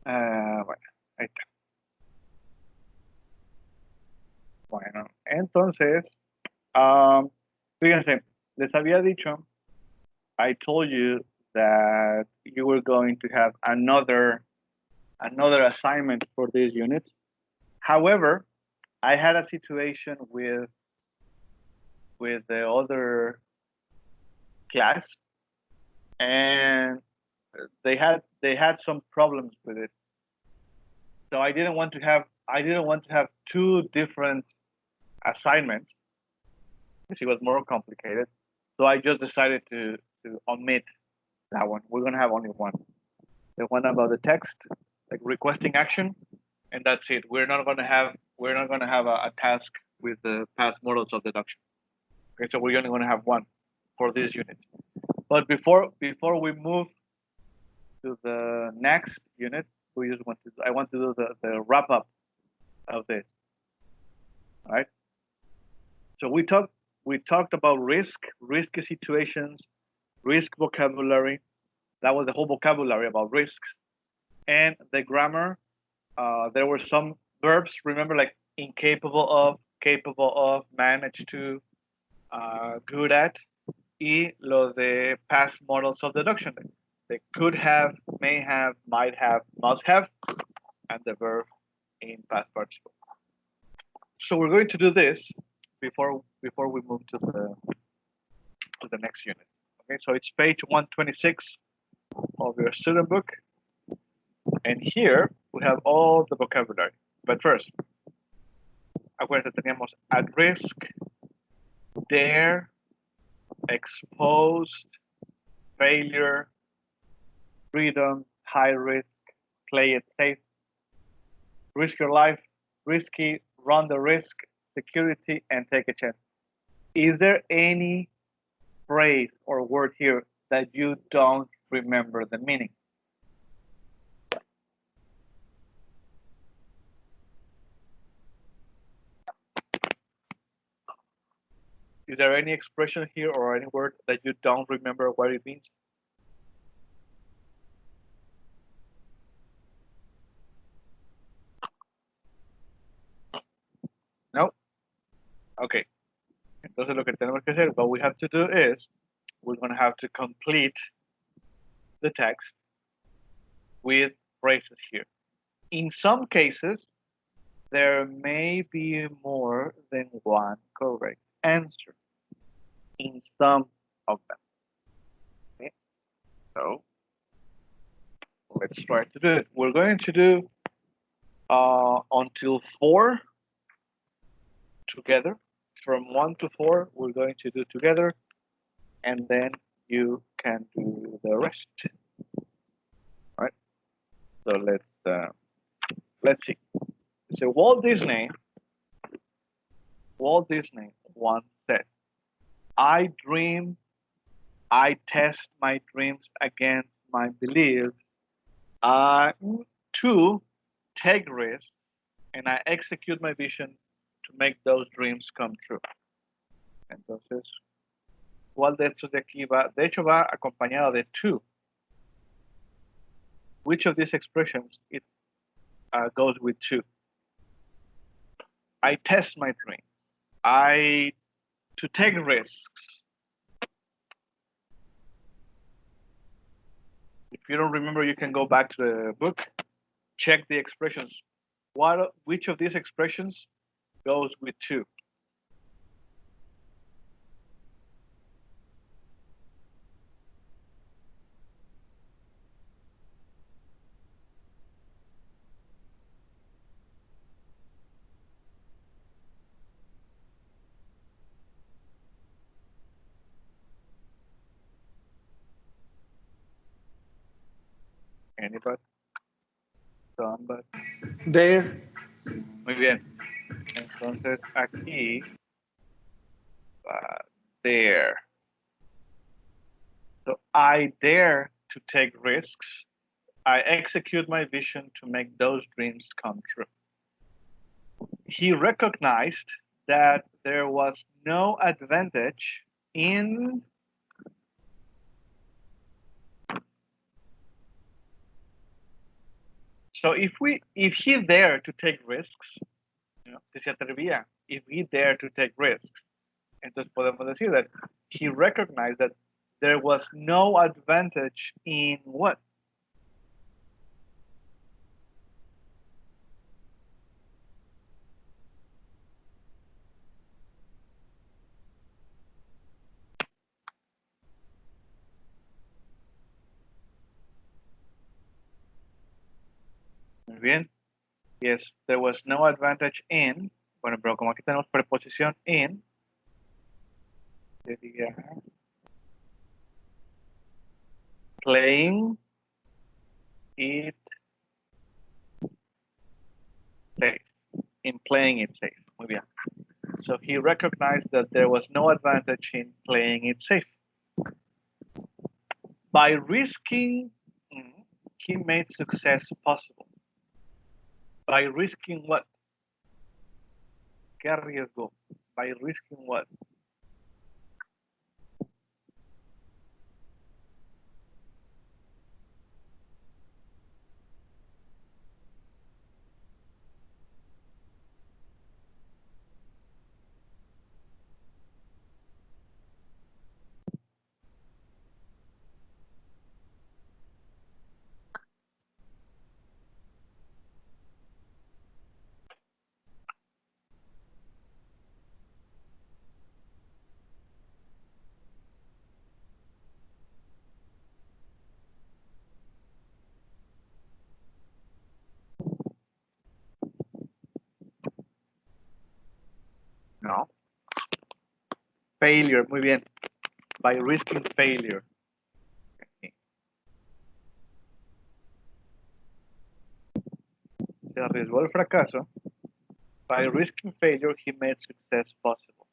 Bueno, ahí está. Bueno, entonces, fíjense, les había dicho, I told you that you were going to have another assignment for this unit. However, I had a situation with the other class, and they had some problems with it. So I didn't want to have two different assignments, which was more complicated. So I just decided to omit that one. We're gonna have only one. The one about the text, like requesting action, and that's it. We're not gonna have a task with the past models of deduction. Okay, so we're only gonna have one for this unit. But before we move to the next unit, I want to do the wrap up of this. All right. So we talked about risky situations, risk vocabulary. That was the whole vocabulary about risks, and the grammar. There were some verbs. Remember, like incapable of, capable of, manage to, good at, y lo de past models of deduction. They could have, may have, might have, must have, and the verb in past participle. So we're going to do this before we move to the next unit. Okay, so it's page 126 of your student book, and here we have all the vocabulary. But first, acuérdense, teníamos at risk, dare, exposed, failure, freedom, high risk, play it safe, risk your life, risky, run the risk, security, and take a chance. Is there any phrase or word here that you don't remember the meaning? Is there any expression here or any word that you don't remember what it means? No? Okay. Entonces lo que tenemos que hacer, what we have to do is, we're going to have to complete the text with phrases here. In some cases, there may be more than one correct answer in some of them. Okay? So let's try to do it. We're going to do until 4 together. From 1 to 4, we're going to do together, and then you can do the rest. All right. So let's see. So Walt Disney once said, I dream, I test my dreams against my beliefs, to take risks, and I execute my vision to make those dreams come true. Entonces, ¿cuál de estos de aquí va? De hecho, va acompañado de to. Which of these expressions it goes with to? I test my dream. To take risks. If you don't remember, you can go back to the book, check the expressions. Which of these expressions goes with to? Anybody? Somebody? There. Muy bien. Entonces aquí, there. So I dare to take risks. I execute my vision to make those dreams come true. He recognized that there was no advantage in So if he dared to take risks, si se atrevía, if he dared to take risks, entonces podemos decir that he recognized that there was no advantage in what? Muy bien. Yes, there was no advantage in. Bueno, pero como aquí tenemos preposición in, sería playing it safe. In playing it safe. Muy bien. So he recognized that there was no advantage in playing it safe. By risking, he made success possible. By risking what? ¿Qué arriesgó? By risking what? No. Failure, muy bien. By risking failure. Se arriesgó el fracaso. By risking failure, he made success possible.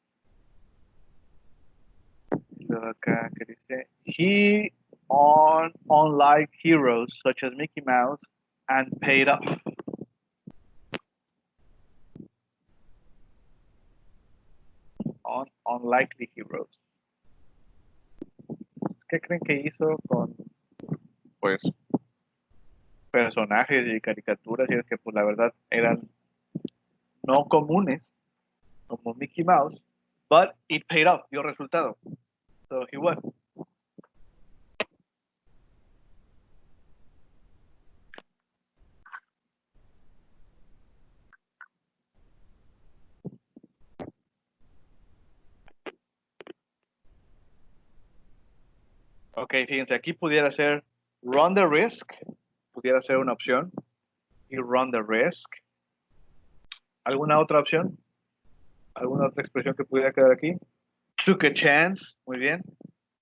Luego acá que dice, he unlike heroes such as Mickey Mouse and paid off. On unlikely heroes. ¿Qué creen que hizo con, pues, personajes y caricaturas y es que, pues, la verdad eran no comunes como Mickey Mouse, but it paid off, dio resultado. So he won. Ok, fíjense, aquí pudiera ser run the risk, pudiera ser una opción, y run the risk. ¿Alguna otra opción? ¿Alguna otra expresión que pudiera quedar aquí? Took a chance, muy bien.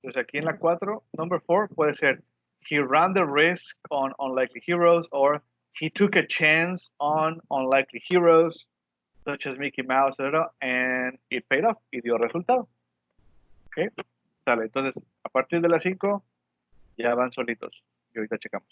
Entonces aquí en la 4, number 4 puede ser he ran the risk on unlikely heroes or he took a chance on unlikely heroes such as Mickey Mouse, etc. And it paid off y dio resultado. Ok, sale. Entonces, a partir de las 5 ya van solitos y ahorita checamos.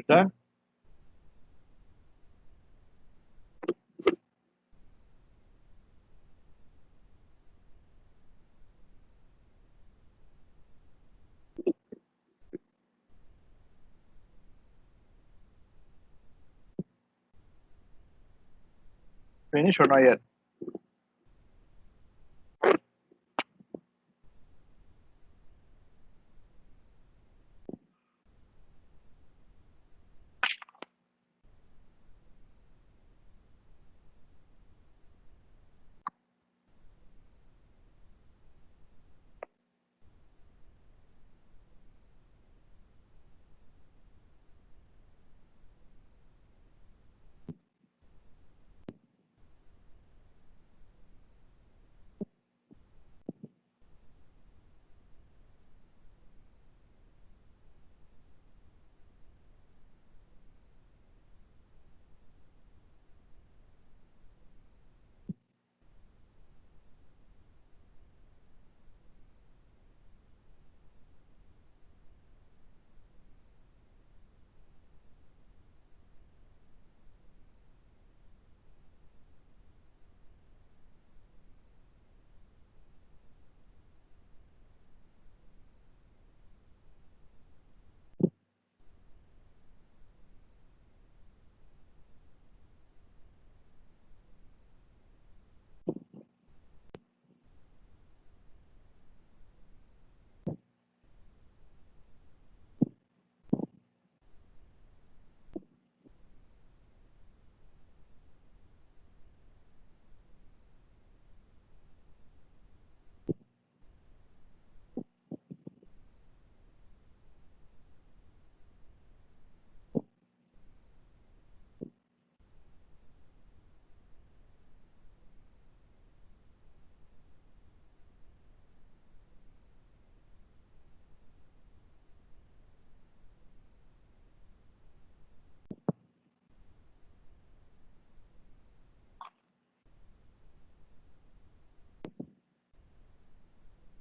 done? Finish or not yet?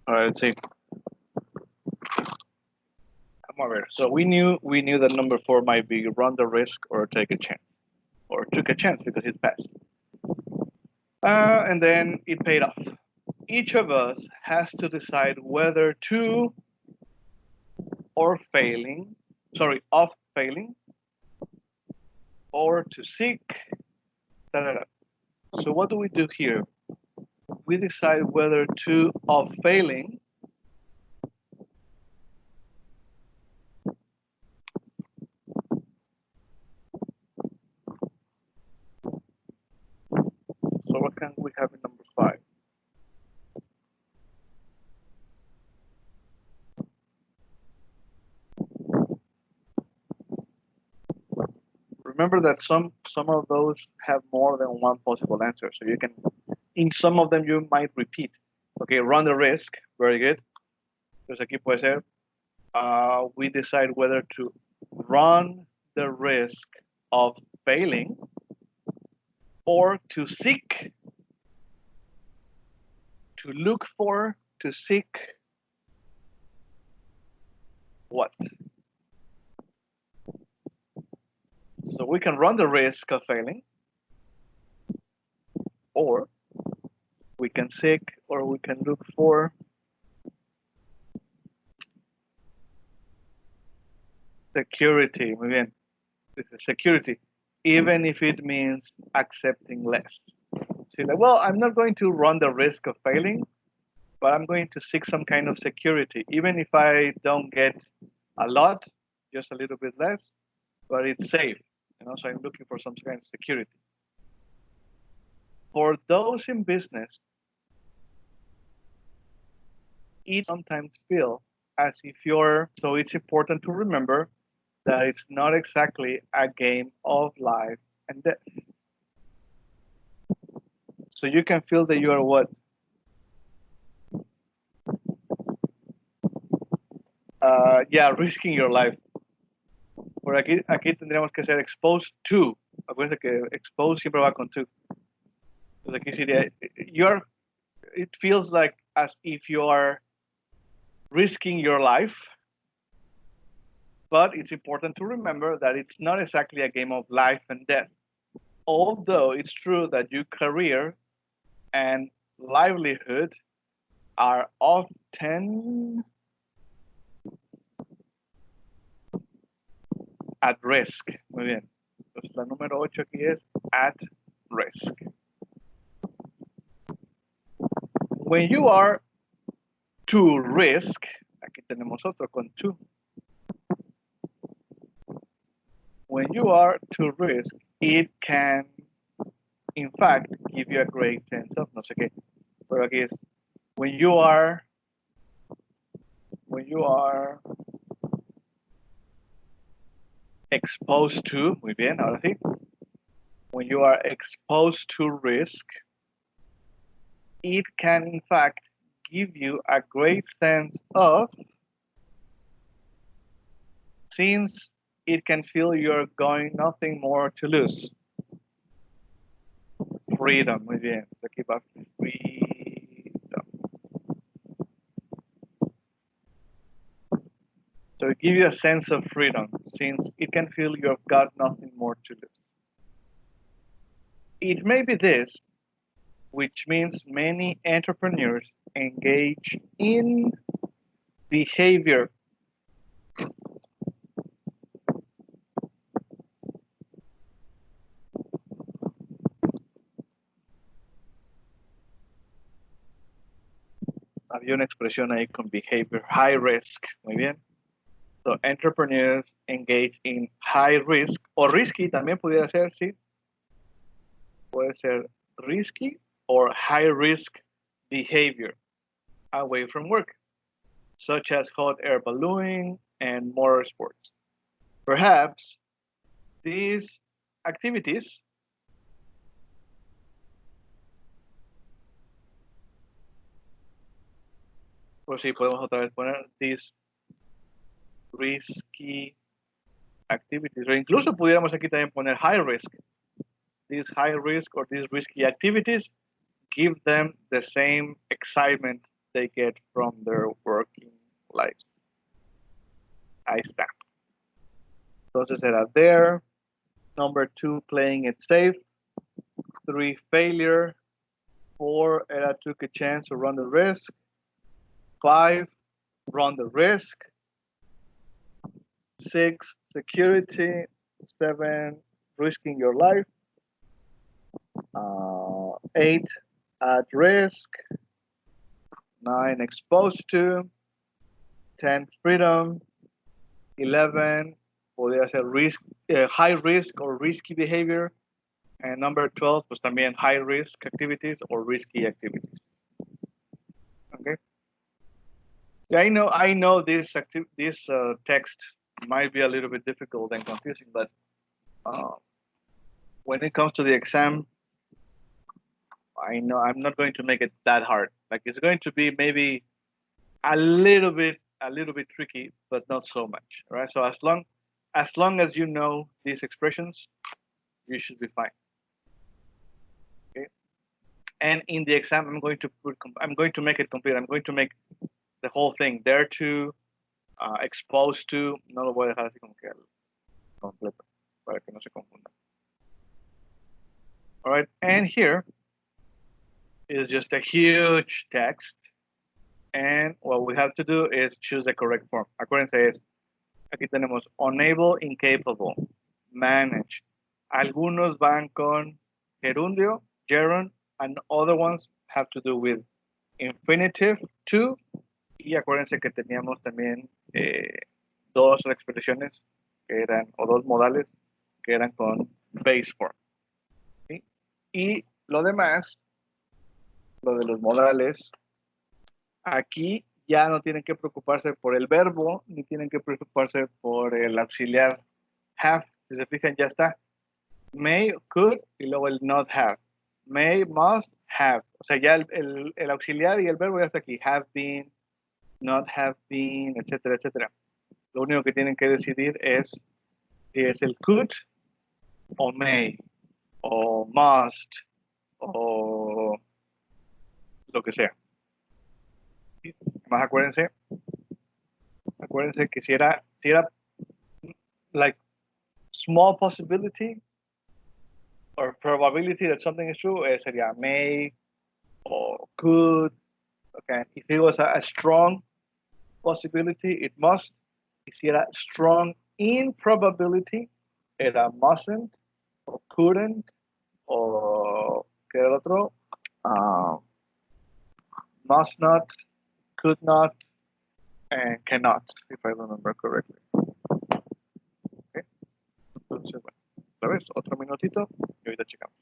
All right, let's see. Come over. So we knew that number 4 might be run the risk or take a chance, or took a chance because it passed. And then it paid off. Each of us has to decide whether to or failing, sorry, of failing, or to seek. Da, da, da. So what do we do here? We decide whether to of failing So what can we have in number 5? Remember that some of those have more than one possible answer. So you can, in some of them, you might repeat. Okay, run the risk. Very good. Entonces aquí puede ser, we decide whether to run the risk of failing or to seek, to look for, to seek what? So we can run the risk of failing, or we can seek, or we can look for security. Muy bien. This is security, even if it means accepting less. So you're like, well, I'm not going to run the risk of failing, but I'm going to seek some kind of security, even if I don't get a lot, just a little bit less, but it's safe. So I'm looking for some kind of security. For those in business, it sometimes feel as if so it's important to remember that it's not exactly a game of life and death. So you can feel that you are what? Risking your life. Por aquí tendríamos que ser exposed to. Acuérdense que exposed siempre va con to. Entonces aquí sería, it feels like as if you are risking your life, But it's important to remember that it's not exactly a game of life and death. Although it's true that your career and livelihood are often at risk. Muy bien. Entonces, la número 8 aquí es at risk. When you are to risk, aquí tenemos otro con to. When you are to risk, it can, in fact, give you a great sense of, no sé qué, pero aquí es, when you are exposed to, muy bien, ahora sí, when you are exposed to risk, it can, in fact, give you a great sense of, since it can feel you're going nothing more to lose. Freedom, muy bien. Aquí va freedom. So it gives you a sense of freedom, since it can feel you've got nothing more to lose. It may be this, which means many entrepreneurs engage in behavior había una expresión ahí con behavior, high risk, muy bien. So entrepreneurs engage in high risk, o risky también pudiera ser, sí. Puede ser risky or high risk behavior away from work, such as hot air ballooning and motorsports. Perhaps these activities pues sí, podemos otra vez poner these risky activities, o incluso pudiéramos aquí también poner high risk. These high risk or these risky activities give them the same excitement they get from their working lives. Ahí está. Entonces era there. Number 2, playing it safe. 3, failure. 4, era took a chance to run the risk. 5, run the risk. 6, security. 7, risking your life. 8, at risk. 9, exposed to. 10, freedom. 11, podría ser risk, high risk or risky behavior. And number 12, pues también high risk activities or risky activities. Okay. Yeah, I know this text might be a little bit difficult and confusing, but when it comes to the exam, I know I'm not going to make it that hard. Like it's going to be maybe a little bit tricky, but not so much. Right. So as long as you know these expressions, you should be fine. Okay. And in the exam, I'm going to make it complete. I'm going to make the whole thing there to, exposed to. No lo voy a dejar así como que completo para que no se confunda. All right. And here is just a huge text. And what we have to do is choose the correct form. Acuérdense, aquí tenemos unable, incapable, manage. Algunos van con gerundio, gerund, and other ones have to do with infinitive, to. Y acuérdense que teníamos también dos expresiones que eran, o dos modales que eran con base form. ¿Sí? Y lo demás, lo de los modales, aquí ya no tienen que preocuparse por el verbo, ni tienen que preocuparse por el auxiliar have. Si se fijan, ya está. May, could, y luego el not have. May, must, have. O sea, ya el auxiliar y el verbo ya está aquí. Have been, not have been, etcétera, etcétera. Lo único que tienen que decidir es si es el could, o may, o must, o lo que sea. Más acuérdense que si era like small possibility or probability that something is true, sería may or could. Okay, if it was a strong possibility, it must. Hiciera strong improbability, era mustn't, or couldn't, or ¿qué era el otro? Um, must not, could not, and cannot, if I remember correctly. Okay. Entonces, bueno, otra vez, otro minutito y ahorita checamos.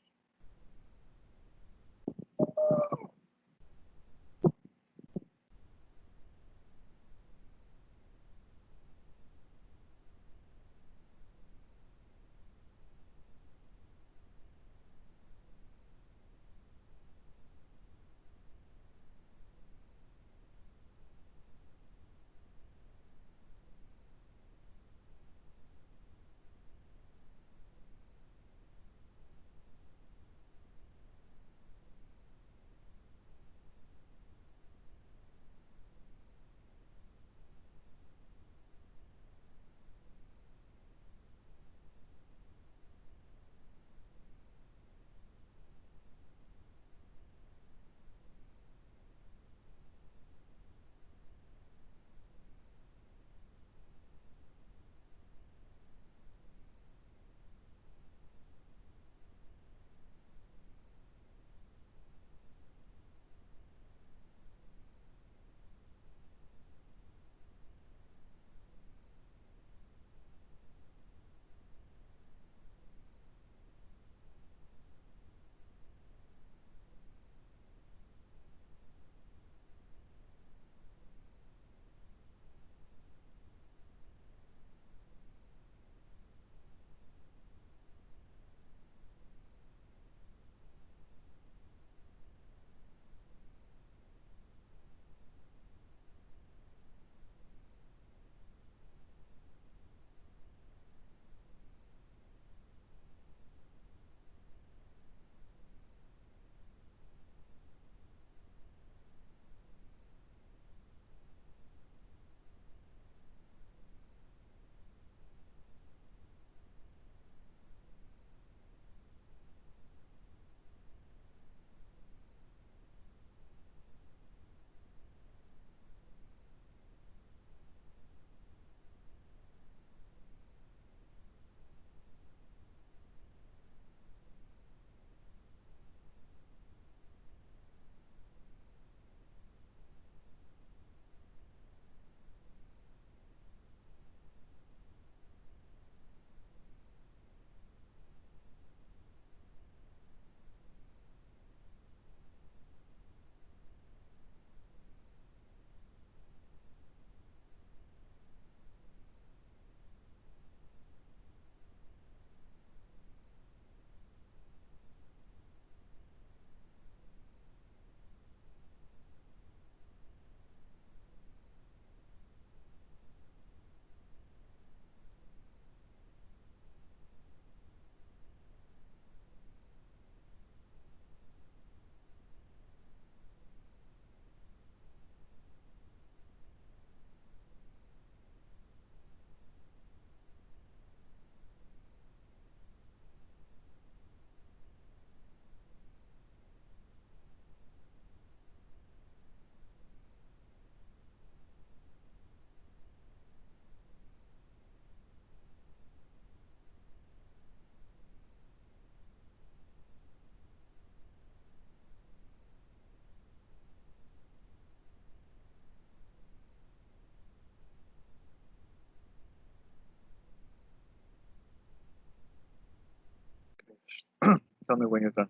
Tell me when you're done.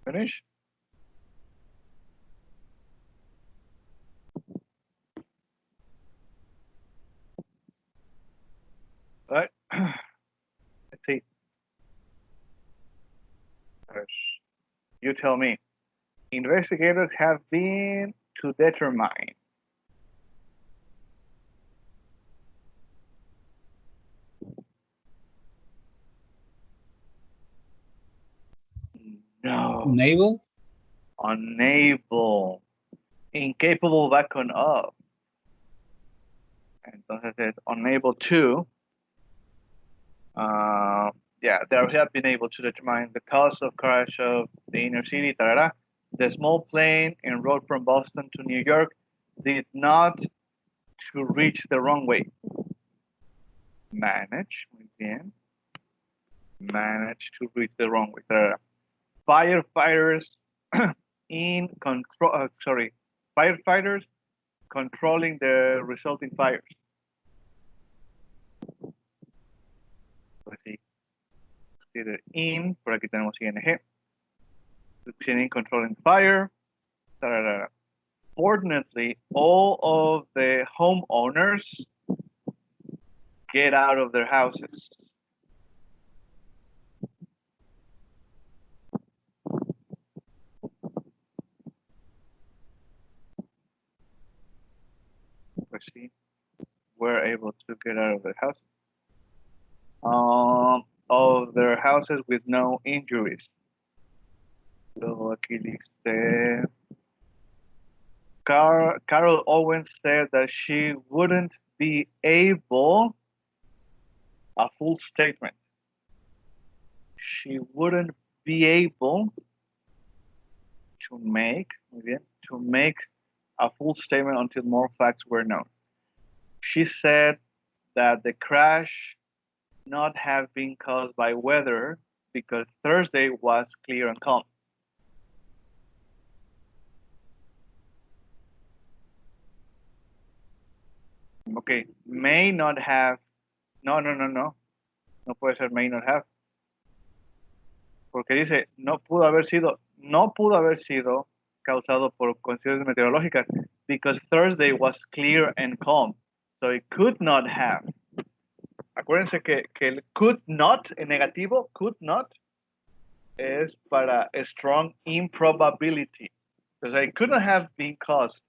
Finish? All right. Let's see. You tell me. Investigators have been to determine. No. Unable? Unable. Incapable va con of. Entonces es unable to. Yeah, they have been able to determine the cause of crash of the inner city. Tarara. The small plane en route from Boston to New York did not to reach the runway. Manage, muy bien. Manage to reach the runway. Tarara. Firefighters in control. Firefighters controlling the resulting fires. Pues sí. In, por aquí tenemos ing. Succeeding controlling fire. Tarara. Fortunately, all of the homeowners get out of their houses. Pues sí, were able to get out of their houses. Of their houses with no injuries. Luego aquí dice, Carol Owens said that she wouldn't be able, a full statement. She wouldn't be able to make, muy bien, to make a full statement until more facts were known. She said that the crash not have been caused by weather because Thursday was clear and calm. Okay, may not have. No. No puede ser may not have. Porque dice, no pudo haber sido causado por condiciones meteorológicas because Thursday was clear and calm. So it could not have. Acuérdense que el could not, en negativo, could not, es para a strong improbability. Because it could not have been caused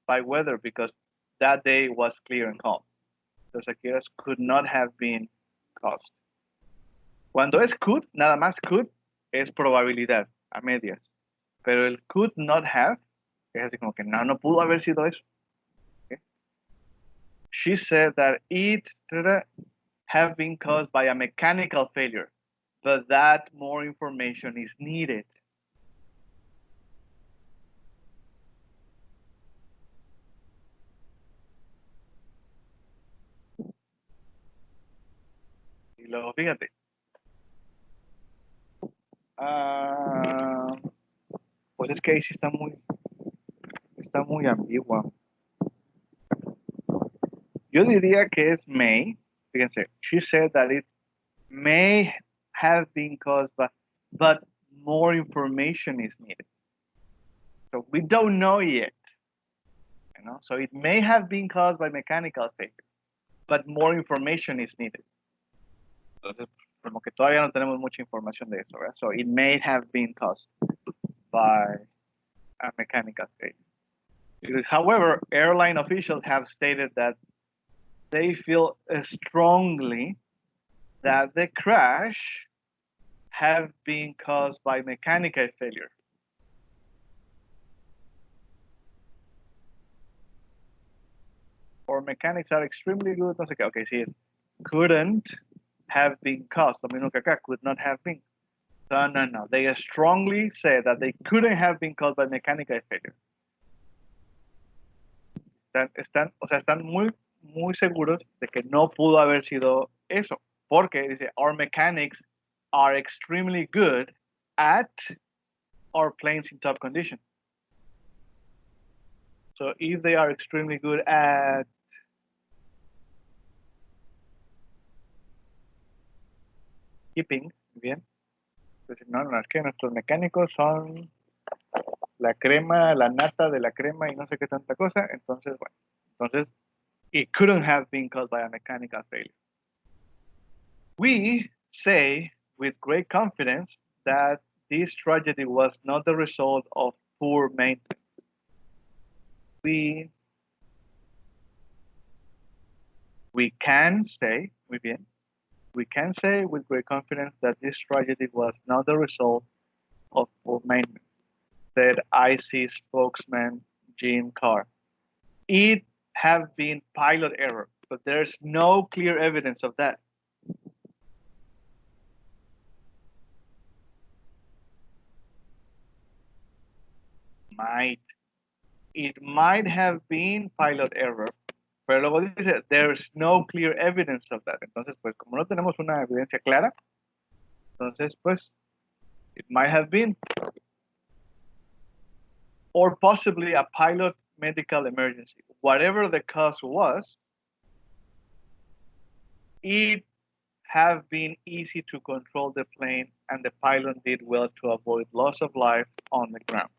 by weather because that day was clear and calm. Entonces aquí es could not have been caused. Cuando es could, nada más could, es probabilidad, a medias. Pero el could not have, es así como que no pudo haber sido eso. Okay. She said that it have been caused by a mechanical failure, but that more information is needed. Y luego, fíjate. Pues es que ahí sí está muy ambigua. Yo diría que es may. Fíjense, she said that it may have been caused by, but more information is needed. So we don't know yet. You know? So it may have been caused by mechanical failure, but more information is needed. Entonces, como que todavía no tenemos mucha información de eso, ¿verdad? So it may have been caused by a mechanical failure. However, airline officials have stated that they feel strongly that the crash have been caused by mechanical failure. Or mechanics are extremely good. No sé qué. Okay, sí es. Couldn't have been caused. Lo mismo que acá. Could not have been. No. They strongly say that they couldn't have been caused by mechanical failure. Están muy seguros de que no pudo haber sido eso. Porque dice, our mechanics are extremely good at our planes in top condition. So if they are extremely good at keeping, bien, Entonces, no, es que nuestros mecánicos son la crema, la nata de la crema y no sé qué tanta cosa. Entonces, bueno, entonces, it couldn't have been caused by a mechanical failure. We say with great confidence that this tragedy was not the result of poor maintenance. We can say, muy bien, we can say with great confidence that this tragedy was not the result of poor maintenance, said IC spokesman Jim Carr. It have been pilot error, but there's no clear evidence of that. It might have been pilot error, pero luego dice, there's no clear evidence of that. Entonces, pues, como no tenemos una evidencia clara, entonces, pues, it might have been. Or possibly a pilot medical emergency. Whatever the cause was, it have been easy to control the plane, and the pilot did well to avoid loss of life on the ground.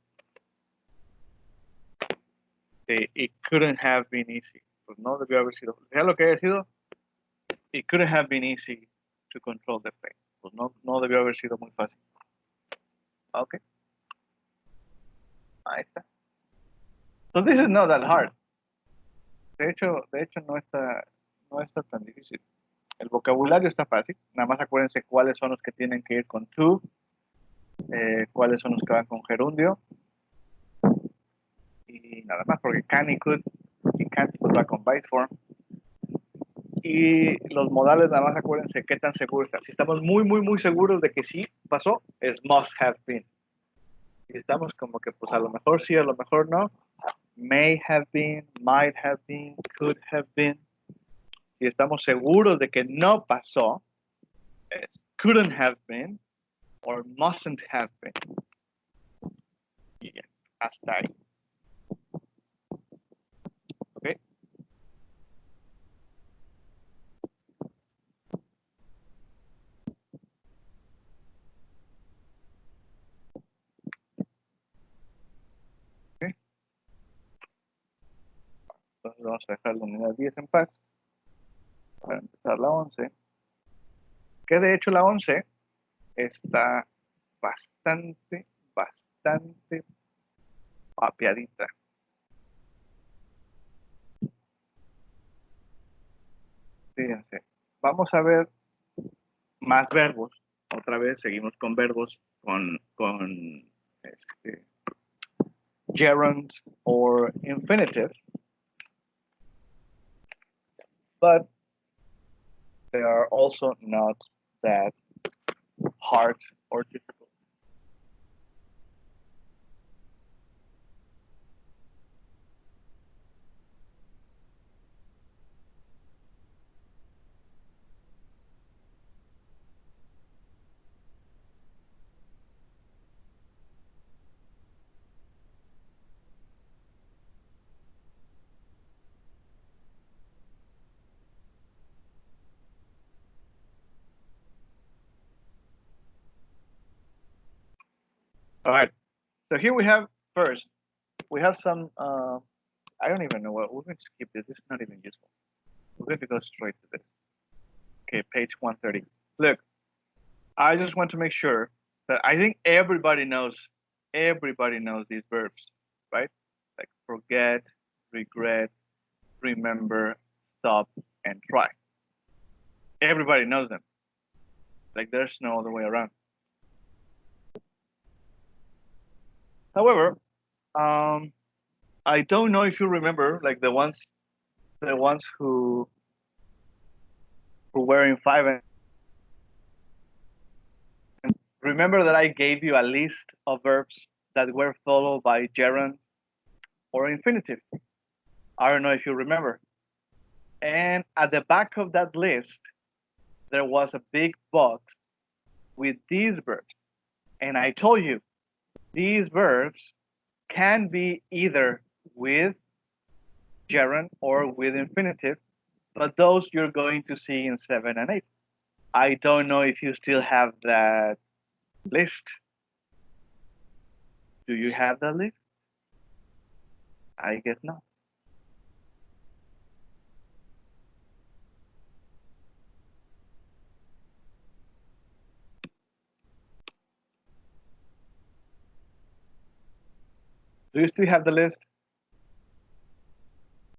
It couldn't have been easy. Pues no debió haber sido. Sea lo que haya sido, it couldn't have been easy to control the plane. Pues no debió haber sido muy fácil. Okay. Ahí está. So this is not that hard. De hecho no está tan difícil. El vocabulario está fácil. Nada más acuérdense cuáles son los que tienen que ir con to, cuáles son los que van con gerundio. Y nada más, porque can y could y can't pues va con vice form. Y los modales, nada más acuérdense qué tan seguros están. Si estamos muy seguros de que sí pasó, es must have been. Si estamos como que pues a lo mejor sí, a lo mejor no, may have been, might have been, could have been. Si estamos seguros de que no pasó, es couldn't have been or mustn't have been. Y ya, hasta ahí. ¿Ok? ¿Ok? Entonces vamos a dejar la unidad 10 en paz para empezar la 11. Que de hecho la 11 está bastante papeadita. Fíjense, vamos a ver más verbos. Otra vez seguimos con verbos con gerund or infinitive. But they are also not that hard or difficult. All right. So here we have first, we have some, I don't even know what, we're going to skip this. This is not even useful. We're going to go straight to this. Okay, page 130. Look, I just want to make sure that I think everybody knows these verbs, right? Like forget, regret, remember, stop, and try. Everybody knows them. Like there's no other way around. However, I don't know if you remember, like the ones who were in 5 and remember that I gave you a list of verbs that were followed by gerund or infinitive. I don't know if you remember. And at the back of that list, there was a big box with these verbs. And I told you, these verbs can be either with gerund or with infinitive, but those you're going to see in 7 and 8. I don't know if you still have that List. Do you have the list? I guess not. Do you still have the list?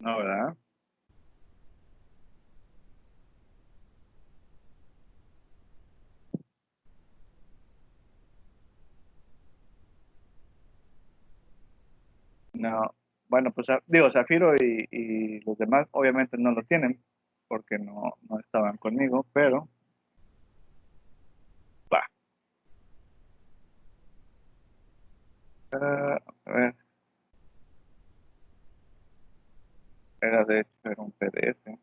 No, ¿verdad? No. Bueno, pues digo, Zafiro y los demás obviamente no lo tienen porque no estaban conmigo, pero va. A ver, era de hecho era un PDF.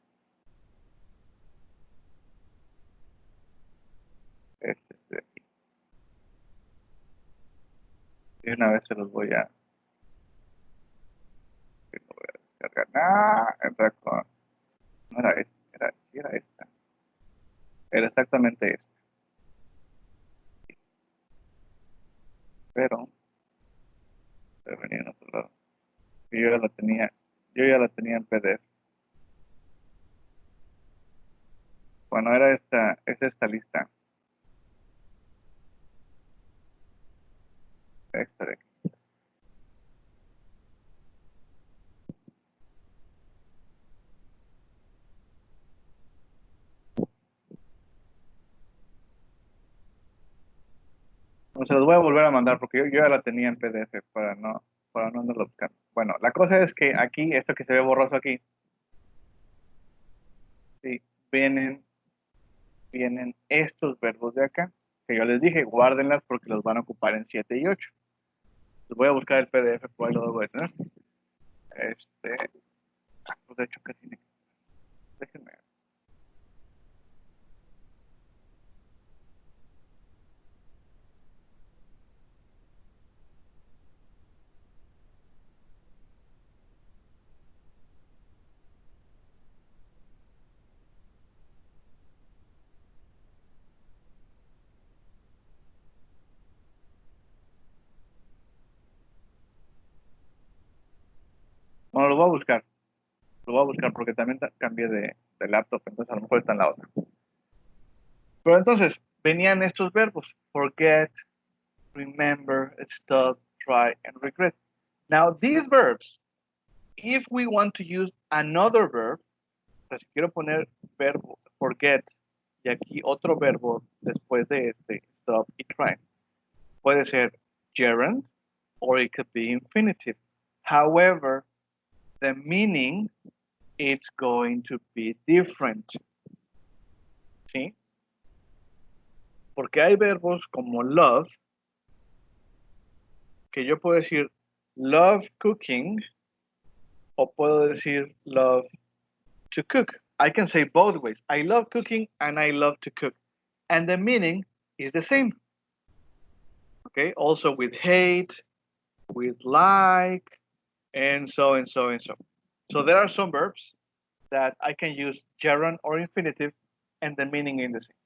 Este, y una vez se los voy a descargar. Entra con, no era este, era esta. Era exactamente esto. Pero venía en otro lado. Y yo ya la tenía en PDF. Bueno, es esta lista. Esta de aquí. No, se los voy a volver a mandar porque yo ya la tenía en PDF para no andarlo buscando. Bueno, la cosa es que aquí, esto que se ve borroso aquí, sí, vienen, vienen estos verbos de acá, que yo les dije, guárdenlas porque los van a ocupar en 7 y 8. Les voy a buscar el PDF, por ahí lo debo de tener. Pues de hecho casi déjenme. Bueno, lo voy a buscar. Lo voy a buscar porque también cambié de laptop, entonces a lo mejor está en la otra. Pero entonces, venían estos verbos, forget, remember, stop, try, and regret. Now, these verbs, if we want to use another verb, pues si quiero poner verbo forget y aquí otro verbo después de este, stop y try, puede ser gerund or it could be infinitive. However, the meaning it's going to be different. ¿Sí? Porque hay verbos como love, que yo puedo decir love cooking o puedo decir love to cook. I can say both ways. I love cooking and I love to cook. And the meaning is the same. Okay, also with hate, with like, and so and so and so. So there are some verbs that I can use gerund or infinitive and the meaning is the same.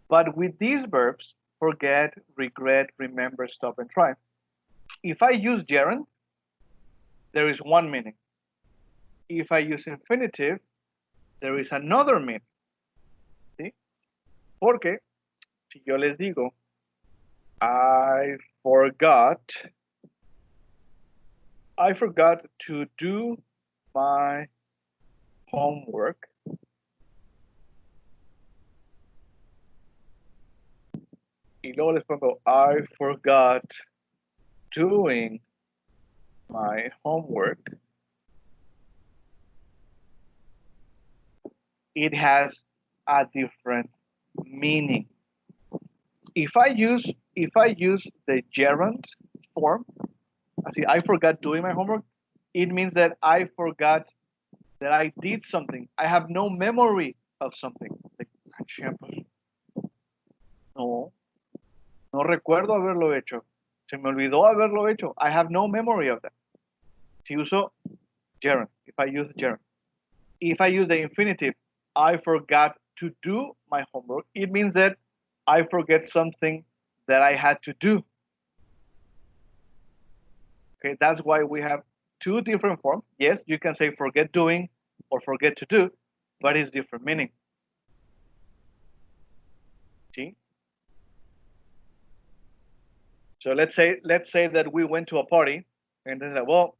But with these verbs, forget, regret, remember, stop, and try, if I use gerund, there is one meaning. If I use infinitive, there is another meaning. ¿Sí? Porque si yo les digo, I forgot to do my homework. Y luego les pongo, I forgot doing my homework. It has a different meaning. If I use the gerund form, I forgot doing my homework, it means that I forgot that I did something. I have no memory of something. Like, no, no recuerdo haberlo hecho. Se me olvidó haberlo hecho. I have no memory of that. Si uso gerund, if I use gerund. If I use the infinitive, I forgot to do my homework, it means that I forget something that I had to do. Okay, that's why we have two different forms. Yes, you can say forget doing or forget to do, but it's different meaning. See? So let's say that we went to a party and then well,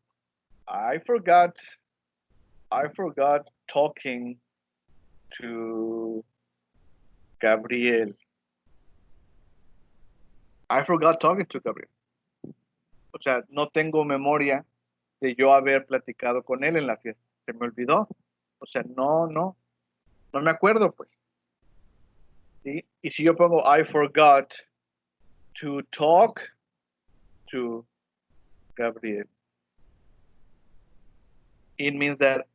I forgot talking to Gabriel. I forgot talking to Gabriel. O sea, no tengo memoria de yo haber platicado con él en la fiesta. Se me olvidó. O sea, no me acuerdo, pues. ¿Sí? Y si yo pongo I forgot to talk to Gabriel, it means that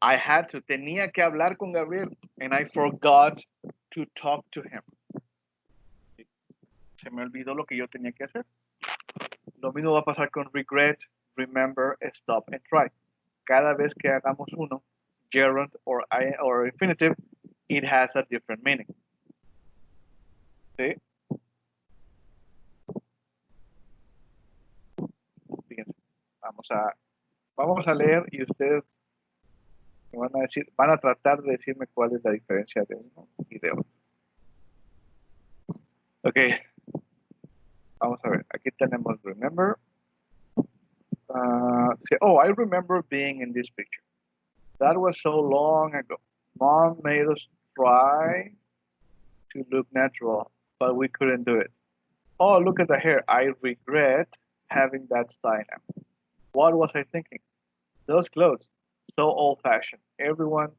tenía que hablar con Gabriel, and I forgot to talk to him. ¿Sí? Se me olvidó lo que yo tenía que hacer. Lo mismo va a pasar con regret, remember, stop, and try. Cada vez que hagamos uno, gerund or infinitive, it has a different meaning. ¿Sí? Fíjense, vamos a leer y ustedes me van a tratar de decirme cuál es la diferencia de uno y de otro. Ok, vamos a ver. Aquí tenemos remember. I remember being in this picture. That was so long ago. Mom made us try to look natural, but we couldn't do it. Oh, look at the hair. I regret having that style now. What was I thinking? Those clothes, so old-fashioned. Everyone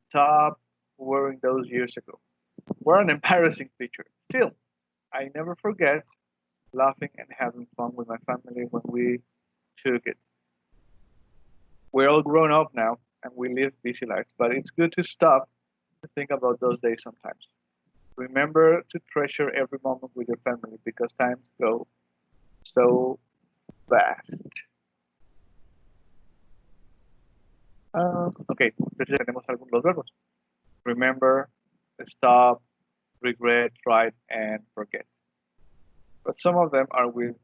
stopped wearing those years ago. What an embarrassing picture. Still, I never forget laughing and having fun with my family when we took it. We're all grown up now and we live busy lives, but it's good to stop to think about those days sometimes. Remember to treasure every moment with your family because times go so fast. Ok, entonces tenemos algunos verbos. Remember, stop, regret, try, and forget. But some of them are with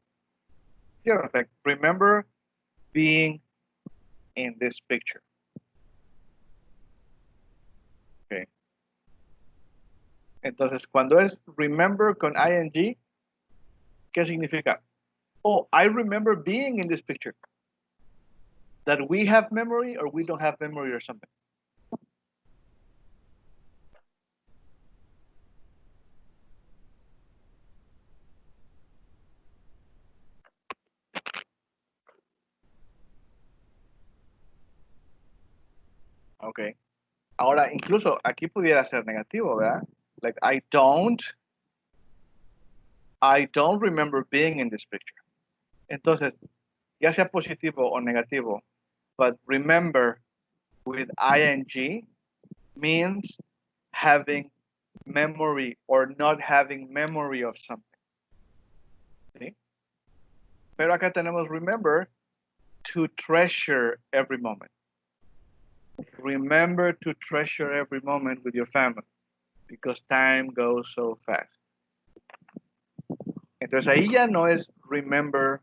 here, like remember being in this picture. Okay. Entonces, cuando es remember con ing, ¿qué significa? Oh, I remember being in this picture. That we have memory or we don't have memory or something. Okay. Ahora, incluso aquí pudiera ser negativo, ¿verdad? Like, I don't remember being in this picture. Entonces, ya sea positivo o negativo, but remember with ing means having memory or not having memory of something. ¿Sí? Pero acá tenemos remember to treasure every moment. Remember to treasure every moment with your family because time goes so fast. Entonces ahí ya no es remember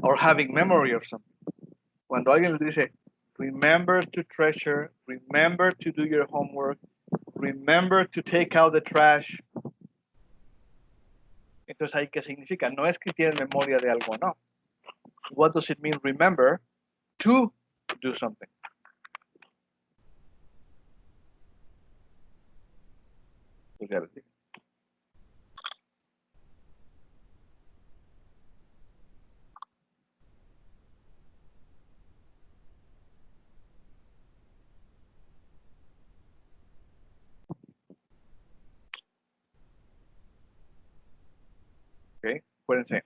or having memory of something. Cuando alguien le dice, remember to treasure, remember to do your homework, remember to take out the trash. Entonces ahí qué significa? No es que tienes memoria de algo, no. What does it mean remember to do something? Okay, acuérdense,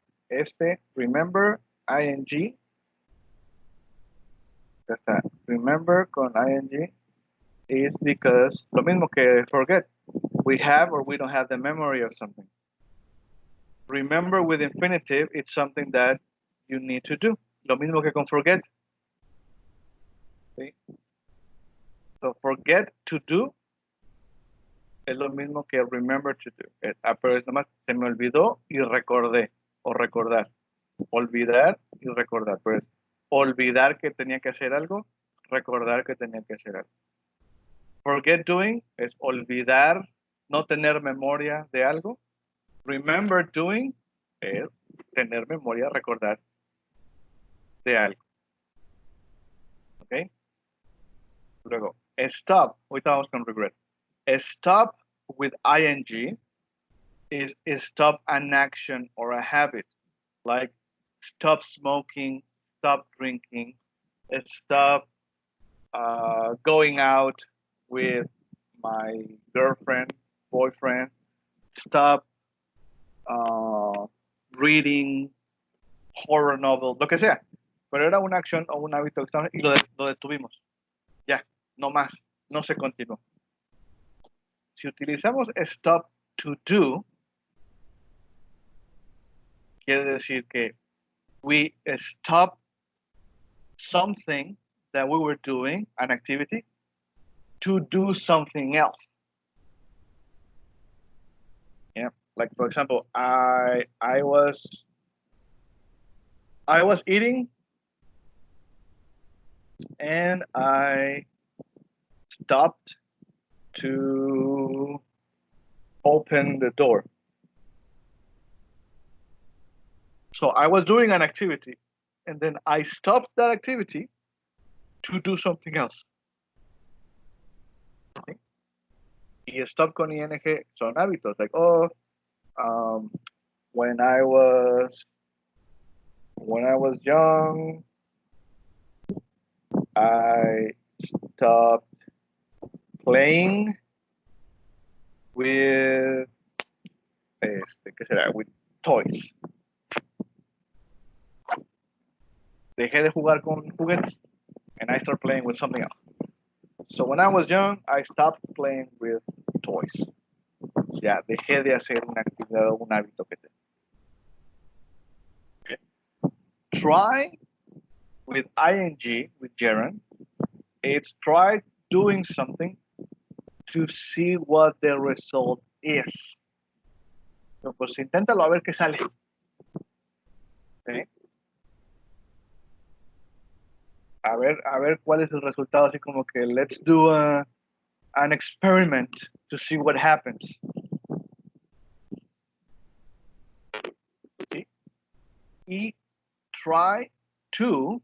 remember ing, ya está, remember con ing is because lo mismo que forget, we have or we don't have the memory of something. Remember with infinitive, it's something that you need to do. Lo mismo que con forget. ¿Sí? So forget to do Es lo mismo que remember to do. Pero es nomás, se me olvidó y recordé, o recordar. Olvidar y recordar. Pero es olvidar que tenía que hacer algo, recordar que tenía que hacer algo. Forget doing es olvidar, no tener memoria de algo. Remember doing es tener memoria, recordar de algo. ¿Ok? Luego, stop. Ahorita vamos con regret. Stop with ing is stop an action or a habit. Like stop smoking, stop drinking, stop going out with my girlfriend, boyfriend, stop reading horror novels, lo que sea. Pero era una acción o un hábito y lo detuvimos. Ya, no más, no se continuó. Si utilizamos stop to do, quiere decir que we stop something that we were doing, an activity, to do something else. Yeah, like for example, I was eating and I stopped to open the door. So I was doing an activity and then I stopped that activity to do something else. Okay? Y stop con ing son hábitos, like, when I was young, I stopped playing with ¿qué será? With toys. Dejé de jugar con juguetes and I started playing with something else. So when I was young, I stopped playing with toys. Ya, dejé de hacer una actividad o un hábito que tenía. Okay. Try with ing, with gerund, it's try doing something to see what the result is. So, pues inténtalo a ver qué sale. ¿Sí? A ver cuál es el resultado, así como que let's do an experiment to see what happens. ¿Sí? Y try to,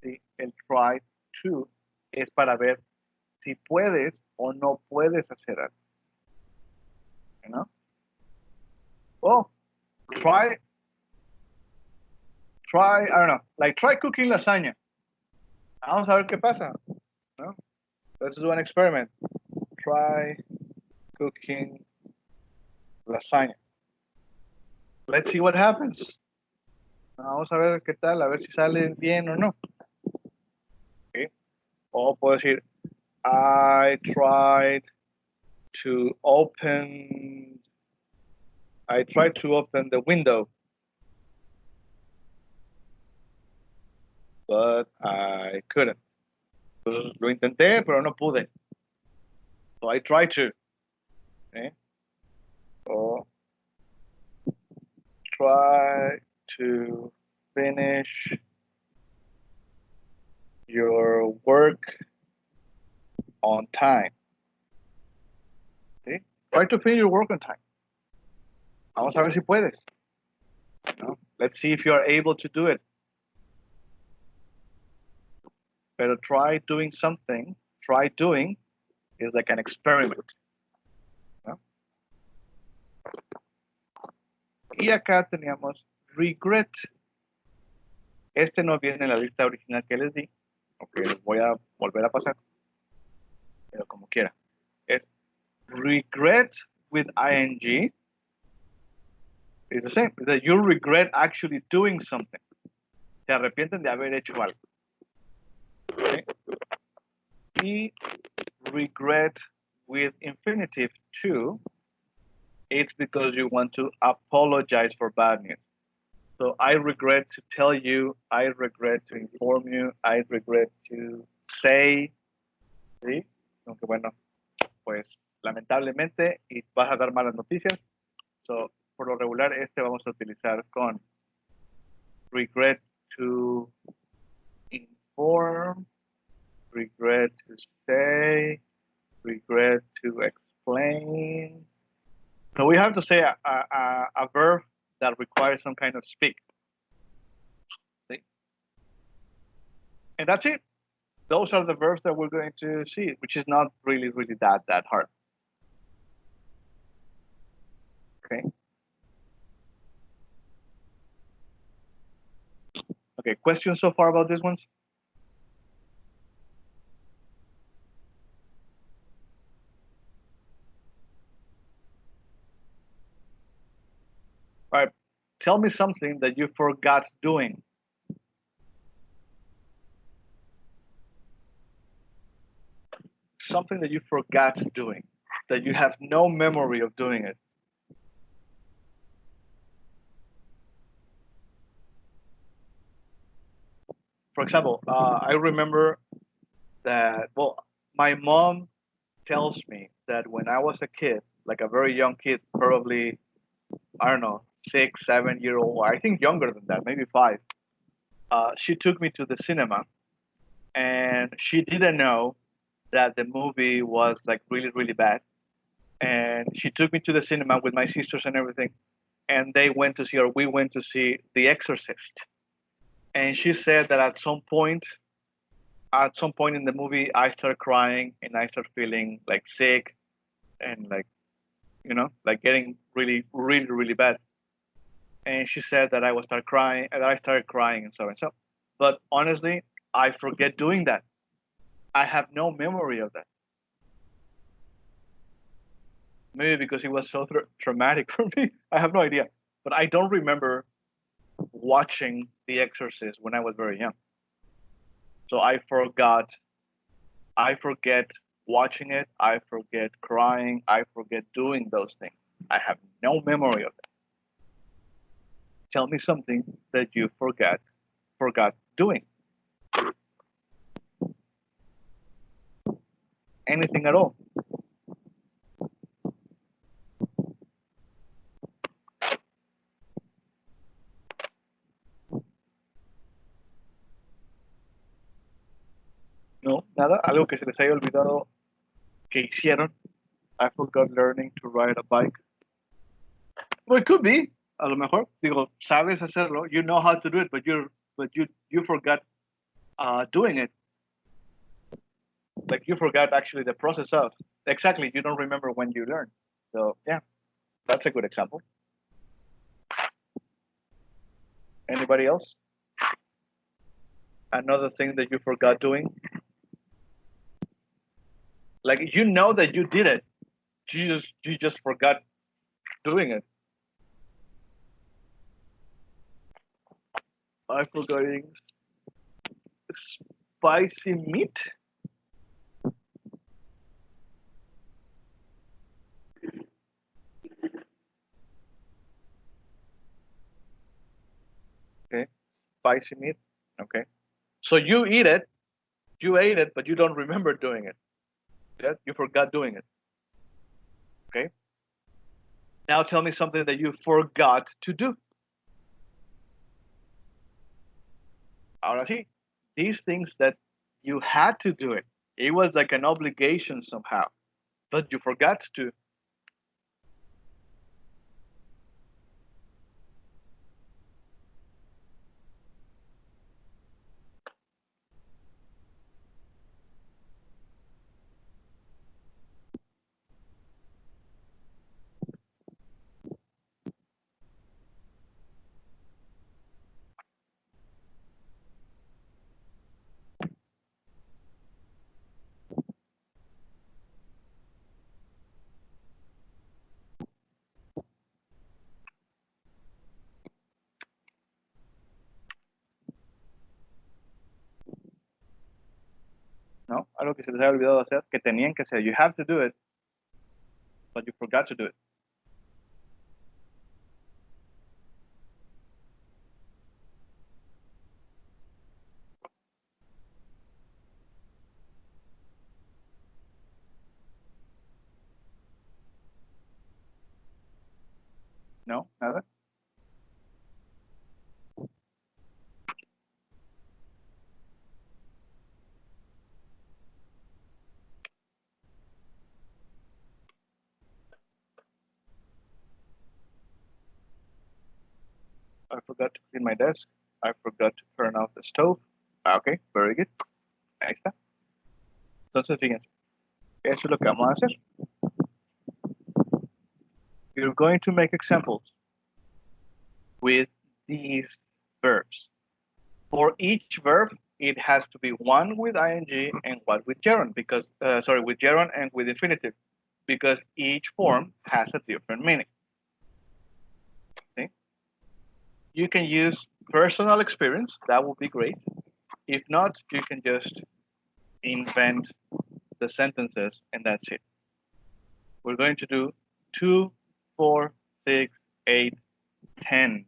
¿sí? El try to es para ver si puedes o no puedes hacer algo. ¿No? Oh, try, I don't know, like try cooking lasagna. Vamos a ver qué pasa. ¿No? Let's do an experiment. Try cooking lasagna. Let's see what happens. Vamos a ver qué tal, a ver si sale bien o no. Okay. O puedo decir, I tried to open the window, but I couldn't. Pues lo intenté, pero no pude. So I tried to. Okay. O try to finish your work on time. Okay. Try to finish your work on time. Vamos a ver si puedes. ¿No? Let's see if you are able to do it. Pero try doing something. Try doing is like an experiment. ¿No? Y acá teníamos regret. Este no viene en la lista original que les di. Ok, les voy a volver a pasar. Pero como quiera. Es regret with ing. It's the same. It's that you regret actually doing something. Se arrepienten de haber hecho algo. Okay. Y regret with infinitive to, it's because you want to apologize for bad news. So I regret to tell you, I regret to inform you, I regret to say, ¿sí? Aunque bueno, pues lamentablemente y vas a dar malas noticias. So, por lo regular, este vamos a utilizar con regret to inform, regret to say, regret to explain. So we have to say a verb that requires some kind of speak. See? And that's it. Those are the verbs that we're going to see, which is not really that hard. Okay. Okay, questions so far about these ones? All right. Tell me something that you forgot doing. Something that you forgot doing, that you have no memory of doing it. For example, I remember that, well, my mom tells me that when I was a kid, like a very young kid, probably, I don't know, 6, 7 year old, I think younger than that, maybe 5, she took me to the cinema and she didn't know that the movie was like really bad. And she took me to the cinema with my sisters and everything. And they went to see, or we went to see The Exorcist. And she said that at some point in the movie, I started crying and I started feeling like sick and like, like getting really bad. And she said that I was start crying and I started crying and so and so. But honestly, I forget doing that. I have no memory of that. Maybe because it was so traumatic for me. I have no idea. But I don't remember watching The Exorcist when I was very young. So I forget watching it, I forget crying, I forget doing those things. I have no memory of it. Tell me something that you forgot doing. Anything at all. No, nada, algo que se les haya olvidado que hicieron. I forgot learning to ride a bike. Well, it could be. A lo mejor, digo, sabes hacerlo, you know how to do it, but you forgot doing it. Like you forgot actually the process of. Exactly, you don't remember when you learned. So yeah, that's a good example. Anybody else? Another thing that you forgot doing? Like you know that you did it, you just forgot doing it. I forgot eating spicy meat. Okay, spicy meat. Okay, so you ate it, but you don't remember doing it. Yeah, you forgot doing it. Okay. Now tell me something that you forgot to do. Ahora sí, these things that you had to do it. It was like an obligation somehow, but you forgot to. ¿No? Algo que se les había olvidado hacer, que tenían que hacer. You have to do it, but you forgot to do it. forgot to clean my desk. I forgot to turn off the stove. Okay, very good. Ahí está. Entonces, fíjense, eso es lo que vamos a hacer. You're going to make examples with these verbs. For each verb, it has to be one with ing and one with gerund, because with gerund and with infinitive, because each form has a different meaning. Okay? You can use personal experience. That would be great. If not, you can just invent the sentences, and that's it. We're going to do 2, 4, 6, 8, 10.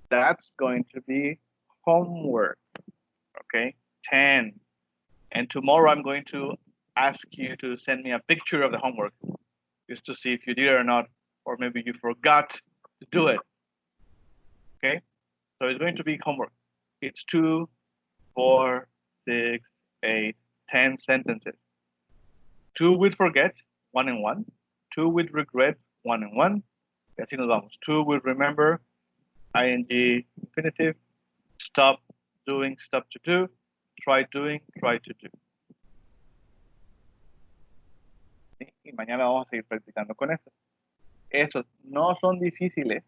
That's going to be homework. Okay, 10. And tomorrow I'm going to ask you to send me a picture of the homework just to see if you did it or not, or maybe you forgot to do it. Okay, so it's going to be homework. It's 2, 4, 6, 8, 10 sentences. 2 with forget, 1 and 1. 2 with regret, 1 and 1. Y así nos vamos. 2 with remember, ing infinitive. Stop doing, stop to do. Try doing, try to do. ¿Sí? Y mañana vamos a seguir practicando con esto. Estos no son difíciles,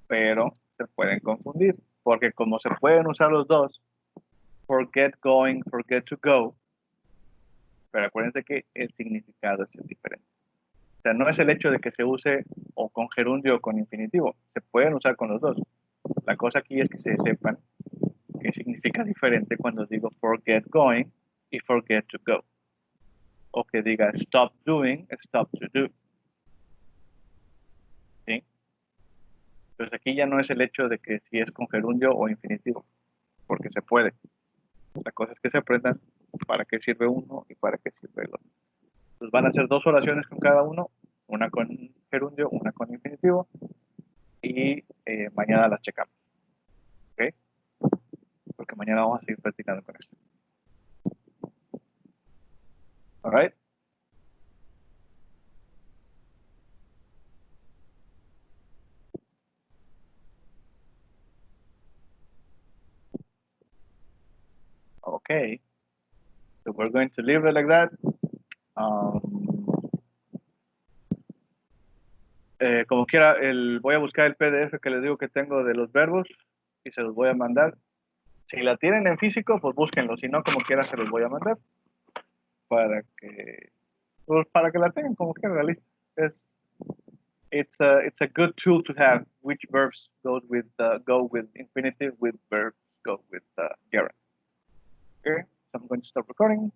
pero se pueden confundir, porque como se pueden usar los dos, forget going, forget to go, pero acuérdense que el significado es diferente. O sea, no es el hecho de que se use o con gerundio o con infinitivo, se pueden usar con los dos. La cosa aquí es que se sepan que significa diferente cuando digo forget going y forget to go. O que diga stop doing, stop to do. ¿Sí? Entonces aquí ya no es el hecho de que si es con gerundio o infinitivo, porque se puede. La cosa es que se aprendan para qué sirve uno y para qué sirve el otro. Entonces van a hacer 2 oraciones con cada uno, una con gerundio, una con infinitivo, y mañana las checamos. ¿Ok? Porque mañana vamos a seguir practicando con esto. All right? Okay. So we're going to leave it like that. Como quiera, voy a buscar el PDF que les digo que tengo de los verbos y se los voy a mandar. Si la tienen en físico, pues búsquenlo. Si no, como quiera, se los voy a mandar para que la tengan como quiera la lista. It's a good tool to have. Which verbs go with infinitive, with verbs go with gerund. Okay, so I'm going to stop recording.